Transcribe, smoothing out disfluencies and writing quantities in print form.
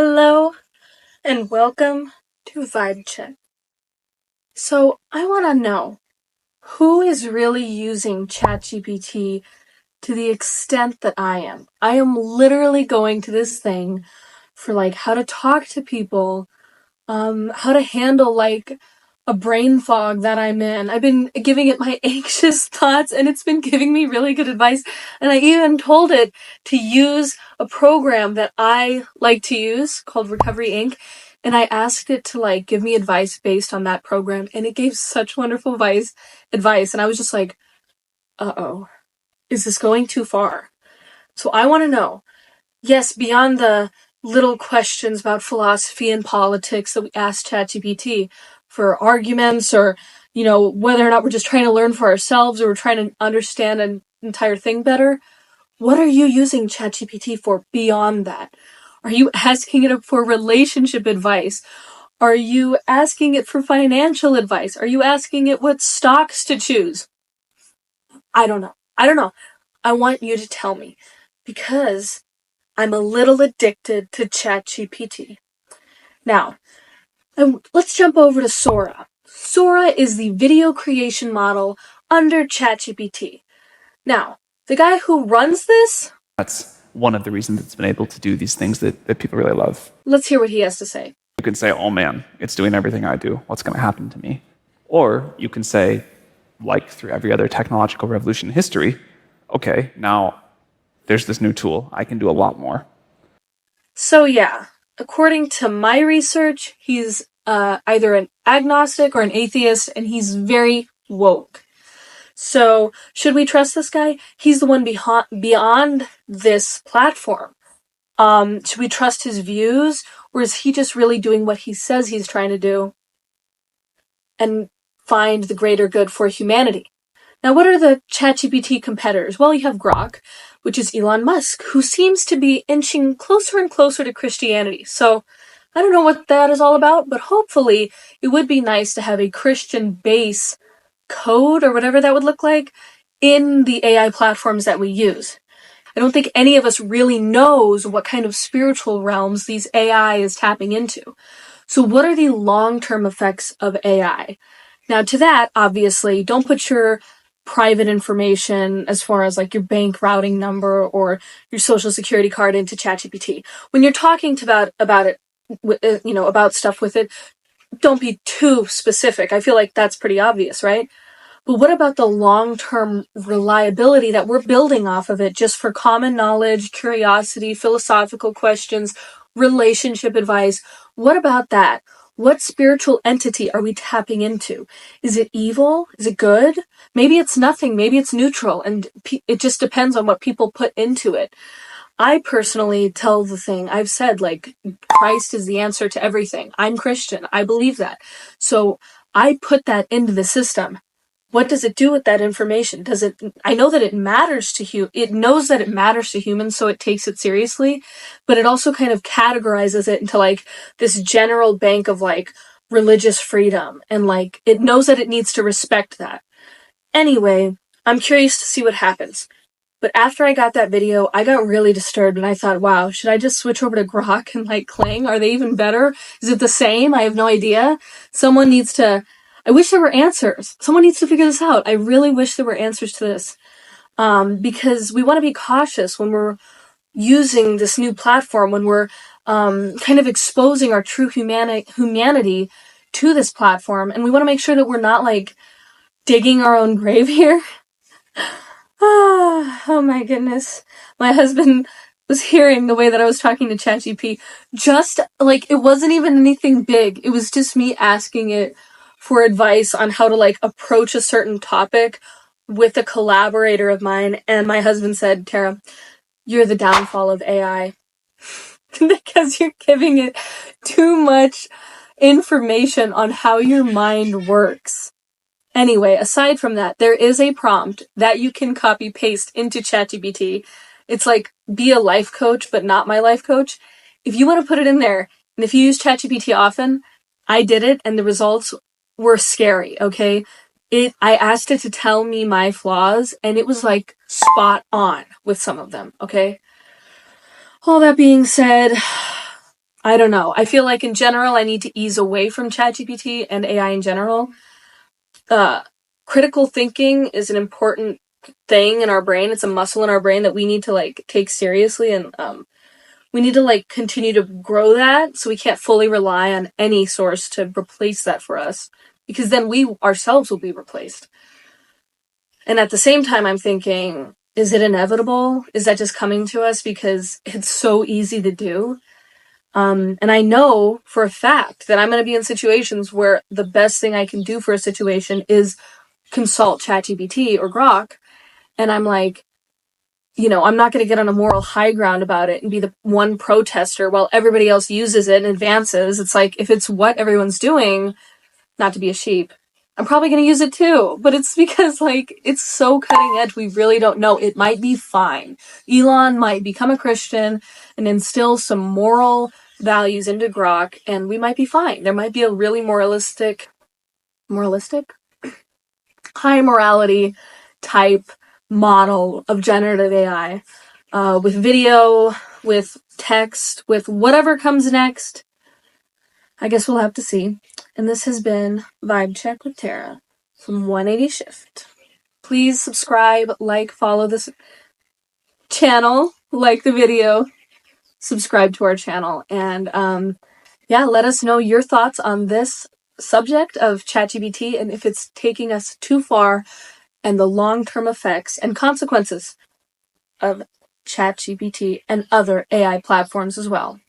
Hello and welcome to Vibe Check. So I want to know who is really using ChatGPT to the extent that I am. I am literally going to this thing for how to talk to people, how to handle a brain fog that I'm in. I've been giving it my anxious thoughts and it's been giving me really good advice. And I even told it to use a program that I like to use called Recovery Inc. And I asked it to give me advice based on that program. And it gave such wonderful advice. And I was just like, uh-oh, is this going too far? So I want to know, yes, beyond the little questions about philosophy and politics that we ask ChatGPT for arguments or, whether or not we're just trying to learn for ourselves or we're trying to understand an entire thing better. What are you using ChatGPT for beyond that? Are you asking it for relationship advice? Are you asking it for financial advice? Are you asking it what stocks to choose? I don't know. I want you to tell me because I'm a little addicted to ChatGPT. Now, let's jump over to Sora. Sora is the video creation model under ChatGPT. Now, the guy who runs this... That's one of the reasons it's been able to do these things that people really love. Let's hear what he has to say. You can say, oh man, it's doing everything I do. What's going to happen to me? Or you can say, like through every other technological revolution in history, okay, now there's this new tool. I can do a lot more. So yeah, according to my research, he's either an agnostic or an atheist, and he's very woke. So, should we trust this guy? He's the one beyond this platform. Should we trust his views, or is he just really doing what he says he's trying to do and find the greater good for humanity? Now, what are the ChatGPT competitors? Well, you have Grok, which is Elon Musk, who seems to be inching closer and closer to Christianity. So, I don't know what that is all about, but hopefully it would be nice to have a Christian base code or whatever that would look like in the AI platforms that we use. I don't think any of us really knows what kind of spiritual realms these AI is tapping into. So what are the long-term effects of AI? Now to that, obviously, don't put your private information as far as your bank routing number or your social security card into ChatGPT. When you're talking about it, about stuff with it, don't be too specific. I feel like that's pretty obvious, right? But what about the long-term reliability that we're building off of it just for common knowledge, curiosity, philosophical questions, relationship advice? What about that? What spiritual entity are we tapping into? Is it evil? Is it good? Maybe it's nothing. Maybe it's neutral. And it just depends on what people put into it. I personally tell the thing, I've said, Christ is the answer to everything. I'm Christian. I believe that. So I put that into the system. What does it do with that information? I know that it matters to it knows that it matters to humans, so it takes it seriously, but it also kind of categorizes it into this general bank of religious freedom, and it knows that it needs to respect that. Anyway, I'm curious to see what happens. But after I got that video, I got really disturbed and I thought, wow, should I just switch over to Grok and Kling? Are they even better? Is it the same? I have no idea. I wish there were answers. Someone needs to figure this out. I really wish there were answers to this. Because we want to be cautious when we're using this new platform, when we're kind of exposing our true humanity to this platform. And we want to make sure that we're not digging our own grave here. Oh my goodness. My husband was hearing the way that I was talking to ChatGPT. Just it wasn't even anything big. It was just me asking it for advice on how to approach a certain topic with a collaborator of mine. And my husband said, Tara, you're the downfall of AI because you're giving it too much information on how your mind works. Anyway, aside from that, there is a prompt that you can copy paste into ChatGPT. It's be a life coach, but not my life coach. If you want to put it in there, and if you use ChatGPT often, I did it and the results were scary, okay? I asked it to tell me my flaws and it was spot on with some of them, okay? All that being said, I don't know. I feel like in general, I need to ease away from ChatGPT and AI in general. Critical thinking is an important thing in our brain. It's a muscle in our brain that we need to like take seriously, and we need to like continue to grow that, so we can't fully rely on any source to replace that for us, because then we ourselves will be replaced. And at the same time, I'm thinking, is it inevitable? Is that just coming to us because it's so easy to do? And I know for a fact that I'm going to be in situations where the best thing I can do for a situation is consult ChatGPT or Grok. And I'm like, I'm not going to get on a moral high ground about it and be the one protester while everybody else uses it and advances. It's like, if it's what everyone's doing, not to be a sheep, I'm probably going to use it too. But it's because, like, it's so cutting edge, we really don't know. It might be fine. Elon might become a Christian and instill some moral values into Grok, and we might be fine. There might be a really moralistic, high morality type model of generative AI, with video, with text, with whatever comes next. I guess we'll have to see. And this has been Vibe Check with Tara from 180 Shift. Please subscribe, like, follow this channel, like the video, subscribe to our channel, and let us know your thoughts on this subject of ChatGPT and if it's taking us too far, and the long-term effects and consequences of ChatGPT and other AI platforms as well.